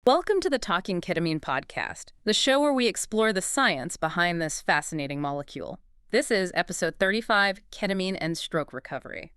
Welcome to the Talking Ketamine podcast, the show where we explore the science behind this fascinating molecule. This is episode 35, Ketamine and Stroke Recovery.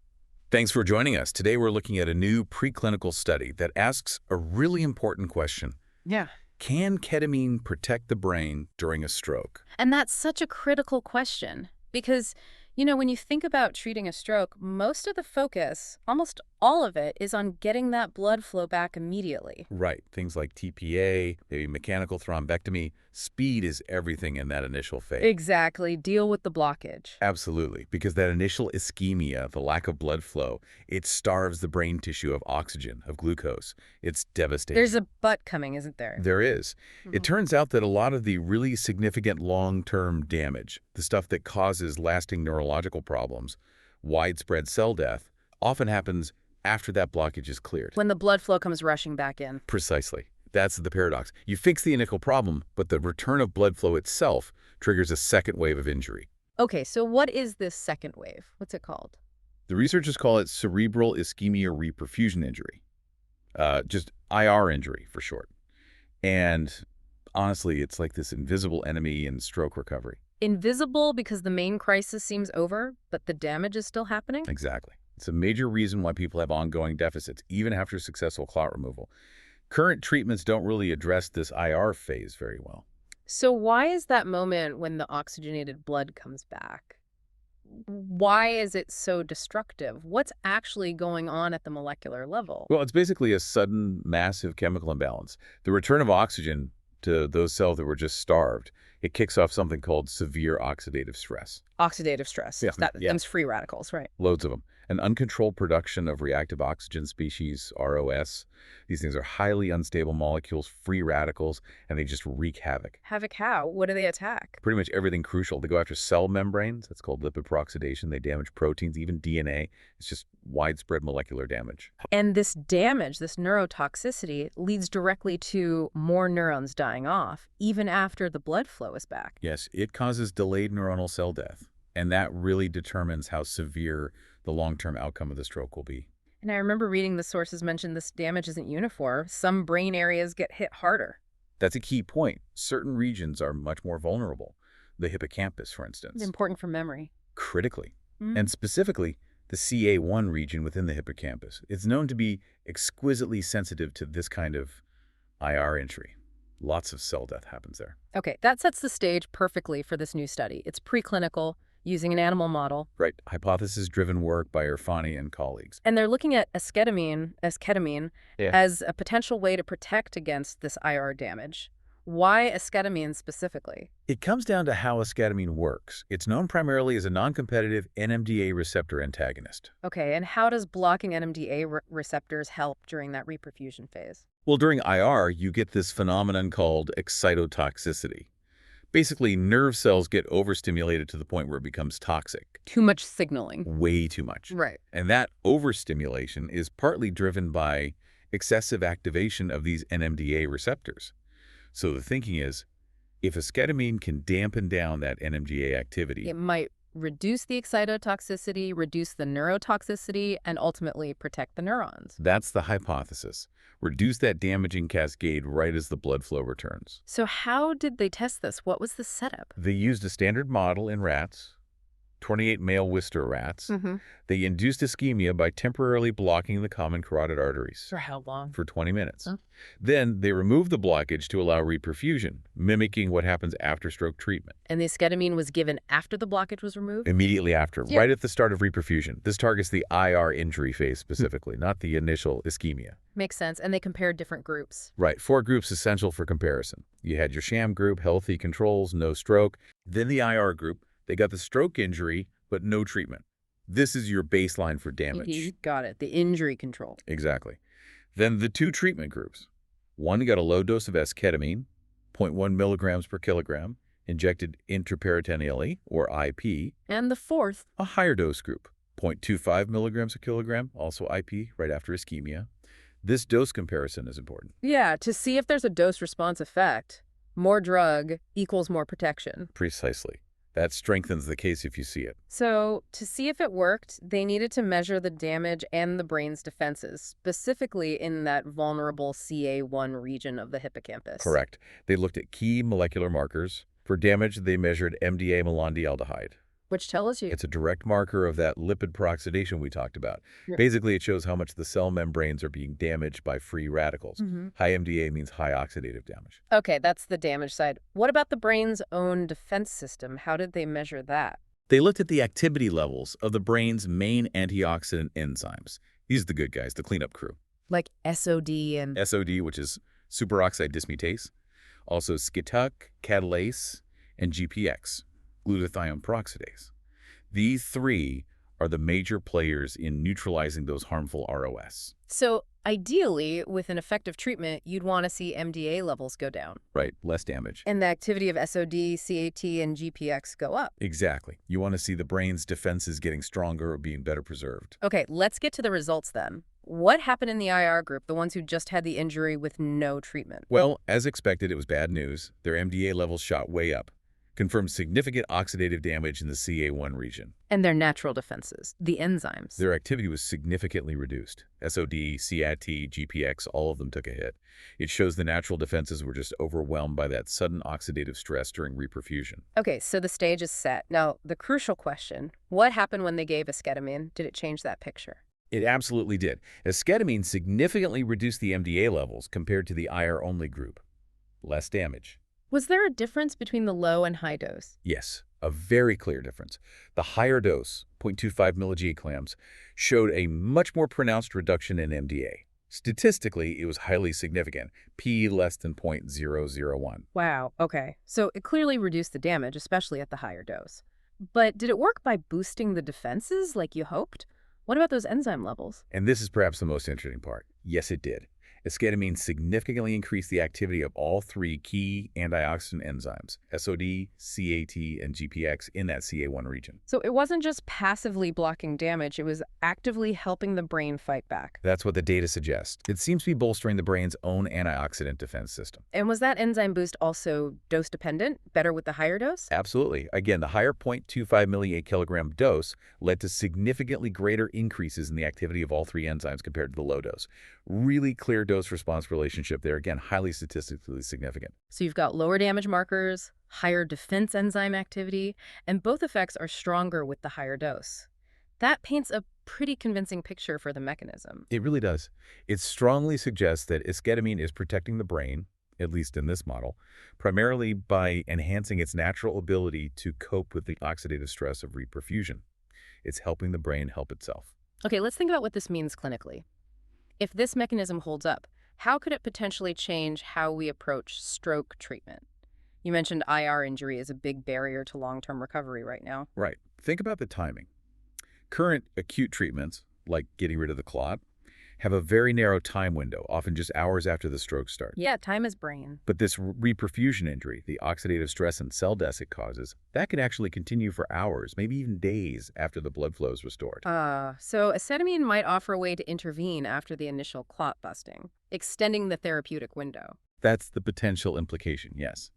Thanks for joining us. Today we're looking at a new preclinical study that asks a really important question. Yeah. Can ketamine protect the brain during a stroke? And that's such a critical question because, when you think about treating a stroke, most of the focus, almost all of it, is on getting that blood flow back immediately. Right. Things like TPA, maybe mechanical thrombectomy. Speed is everything in that initial phase. Exactly. Deal with the blockage. Absolutely. Because that initial ischemia, the lack of blood flow, it starves the brain tissue of oxygen, of glucose. It's devastating. There's a but coming, isn't there? There is. It turns out that a lot of the really significant long-term damage, the stuff that causes lasting neurological problems, widespread cell death, often happens after that blockage is cleared. When the blood flow comes rushing back in. Precisely. That's the paradox. You fix the initial problem, but the return of blood flow itself triggers a second wave of injury. Okay, so what is this second wave? What's it called? The researchers call it cerebral ischemia-Reperfusion injury. Just IR injury for short. And honestly, it's like this invisible enemy in stroke recovery. Invisible because the main crisis seems over, but the damage is still happening? Exactly. It's a major reason why people have ongoing deficits, even after successful clot removal. Current treatments don't really address this IR phase very well. So why is that moment when the oxygenated blood comes back? Why is it so destructive? What's actually going on at the molecular level? Well, it's basically a sudden, massive chemical imbalance. The return of oxygen to those cells that were just starved, it kicks off something called severe oxidative stress. Oxidative stress. Yeah, Them's free radicals, right? Loads of them. An uncontrolled production of reactive oxygen species, ROS. These things are highly unstable molecules, free radicals, and they just wreak havoc. Havoc how? What do they attack? Pretty much everything crucial. They go after cell membranes. That's called lipid peroxidation. They damage proteins, even DNA. It's just widespread molecular damage. And this damage, this neurotoxicity, leads directly to more neurons dying off, even after the blood flow is back. Yes, it causes delayed neuronal cell death. And that really determines how severe the long-term outcome of the stroke will be. And I remember reading the sources mentioned this damage isn't uniform. Some brain areas get hit harder. That's a key point. Certain regions are much more vulnerable. The hippocampus, for instance. It's important for memory. Critically. And specifically, the CA1 region within the hippocampus. It's known to be exquisitely sensitive to this kind of IR injury. Lots of cell death happens there. Okay, that sets the stage perfectly for this new study. It's preclinical, using an animal model. Right. Hypothesis-driven work by Irfani and colleagues. And they're looking at esketamine as a potential way to protect against this IR damage. Why esketamine specifically? It comes down to how esketamine works. It's known primarily as a non-competitive NMDA receptor antagonist. Okay, and how does blocking NMDA receptors help during that reperfusion phase? Well, during IR, you get this phenomenon called excitotoxicity. Basically, nerve cells get overstimulated to the point where it becomes toxic. Too much signaling. Way too much. Right. And that overstimulation is partly driven by excessive activation of these NMDA receptors. So the thinking is, if esketamine can dampen down that NMDA activity, It might reduce the excitotoxicity, reduce the neurotoxicity, and ultimately protect the neurons. that's the hypothesis. Reduce that damaging cascade right as the blood flow returns. So how did they test this? What was the setup? They used a standard model in rats, 28 male Wistar rats. They induced ischemia by temporarily blocking the common carotid arteries. For how long? For 20 minutes. Huh? Then they removed the blockage to allow reperfusion, mimicking what happens after stroke treatment. And the esketamine was given after the blockage was removed? Immediately after, Yeah. right at the start of reperfusion. This targets the IR injury phase specifically, not the initial ischemia. Makes sense. And they compared different groups. Right, 4 groups essential for comparison. You had your sham group, healthy controls, no stroke. Then the IR group, they got the stroke injury, but no treatment. This is your baseline for damage. Got it. The injury control. Exactly. Then the 2 treatment groups. One got a low dose of esketamine, 0.1 milligrams per kilogram, injected intraperitoneally, or IP. And the fourth? A higher dose group, 0.25 milligrams per kilogram, also IP, right after ischemia. This dose comparison is important. Yeah, to see if there's a dose-response effect. More drug equals more protection. Precisely. That strengthens the case if you see it. So, to see if it worked, they needed to measure the damage and the brain's defenses, specifically in that vulnerable CA1 region of the hippocampus. Correct. They looked at key molecular markers. For damage, they measured MDA malondialdehyde. Which tells you. It's a direct marker of that lipid peroxidation we talked about. Yeah. Basically, it shows how much the cell membranes are being damaged by free radicals. Mm-hmm. High MDA means high oxidative damage. Okay, that's the damage side. What about the brain's own defense system? How did they measure that? They looked at the activity levels of the brain's main antioxidant enzymes. These are the good guys, the cleanup crew. Like SOD and... SOD, which is superoxide dismutase, also sketuck, catalase, and GPX, glutathione peroxidase. These three are the major players in neutralizing those harmful ROS. So, ideally, with an effective treatment, you'd want to see MDA levels go down. Right, less damage. And the activity of SOD, CAT, and GPX go up. Exactly. You want to see the brain's defenses getting stronger or being better preserved. Okay, let's get to the results then. What happened in the IR group, the ones who just had the injury with no treatment? Well, as expected, it was bad news. Their MDA levels shot way up, confirmed significant oxidative damage in the CA1 region. And their natural defenses, the enzymes. Their activity was significantly reduced. SOD, CAT, GPX, all of them took a hit. It shows the natural defenses were just overwhelmed by that sudden oxidative stress during reperfusion. Okay, so the stage is set. Now, the crucial question, what happened when they gave esketamine? Did it change that picture? It absolutely did. Esketamine significantly reduced the MDA levels compared to the IR-only group. Less damage. Was there a difference between the low and high dose? Yes, a very clear difference. The higher dose, 0.25 milligauge, showed a much more pronounced reduction in MDA. Statistically, it was highly significant, p less than 0.001. Wow, okay. So it clearly reduced the damage, especially at the higher dose. But did it work by boosting the defenses like you hoped? What about those enzyme levels? And this is perhaps the most interesting part. Yes, it did. Esketamine significantly increased the activity of all three key antioxidant enzymes, SOD, CAT, and GPX, in that CA1 region. So it wasn't just passively blocking damage, it was actively helping the brain fight back. That's what the data suggests. It seems to be bolstering the brain's own antioxidant defense system. And was that enzyme boost also dose-dependent, better with the higher dose? Absolutely. Again, the higher 0.25 milliliter dose led to significantly greater increases in the activity of all three enzymes compared to the low dose. Really clear dose-response relationship there. Again, highly statistically significant. So you've got lower damage markers, higher defense enzyme activity, and both effects are stronger with the higher dose. That paints a pretty convincing picture for the mechanism. It really does. It strongly suggests that esketamine is protecting the brain, at least in this model, primarily by enhancing its natural ability to cope with the oxidative stress of reperfusion. It's helping the brain help itself. Okay, let's think about what this means clinically. If this mechanism holds up, how could it potentially change how we approach stroke treatment? You mentioned IR injury is a big barrier to long-term recovery right now. Right. Think about the timing. Current acute treatments, like getting rid of the clot, have a very narrow time window, often just hours after the stroke starts. Yeah, time is brain. But this reperfusion injury, the oxidative stress and cell death it causes, that can actually continue for hours, maybe even days after the blood flow is restored. So esketamine might offer a way to intervene after the initial clot busting, extending the therapeutic window. That's the potential implication, yes.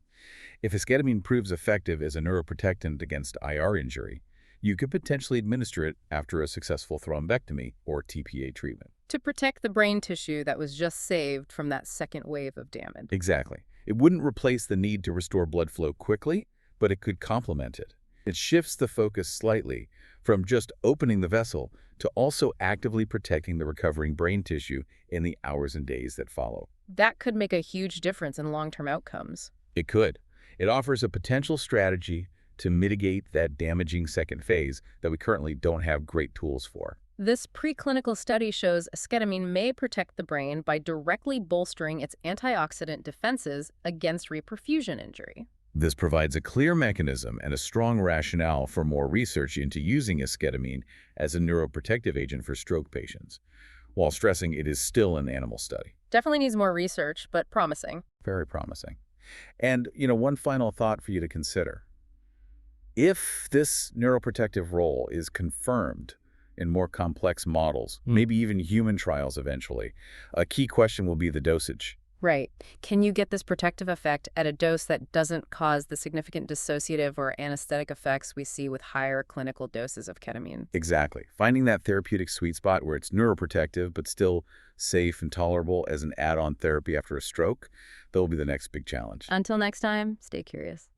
If esketamine proves effective as a neuroprotectant against IR injury, you could potentially administer it after a successful thrombectomy or TPA treatment. To protect the brain tissue that was just saved from that second wave of damage. Exactly. It wouldn't replace the need to restore blood flow quickly, but it could complement it. It shifts the focus slightly from just opening the vessel to also actively protecting the recovering brain tissue in the hours and days that follow. That could make a huge difference in long-term outcomes. It could. It offers a potential strategy to mitigate that damaging second phase that we currently don't have great tools for. This preclinical study shows esketamine may protect the brain by directly bolstering its antioxidant defenses against reperfusion injury. This provides a clear mechanism and a strong rationale for more research into using esketamine as a neuroprotective agent for stroke patients, while stressing it is still an animal study. Definitely needs more research, but promising. Very promising. And, one final thought for you to consider. If this neuroprotective role is confirmed in more complex models, maybe even human trials eventually, a key question will be the dosage. Right. Can you get this protective effect at a dose that doesn't cause the significant dissociative or anesthetic effects we see with higher clinical doses of ketamine? Exactly. Finding that therapeutic sweet spot where it's neuroprotective but still safe and tolerable as an add-on therapy after a stroke, that'll be the next big challenge. Until next time, stay curious.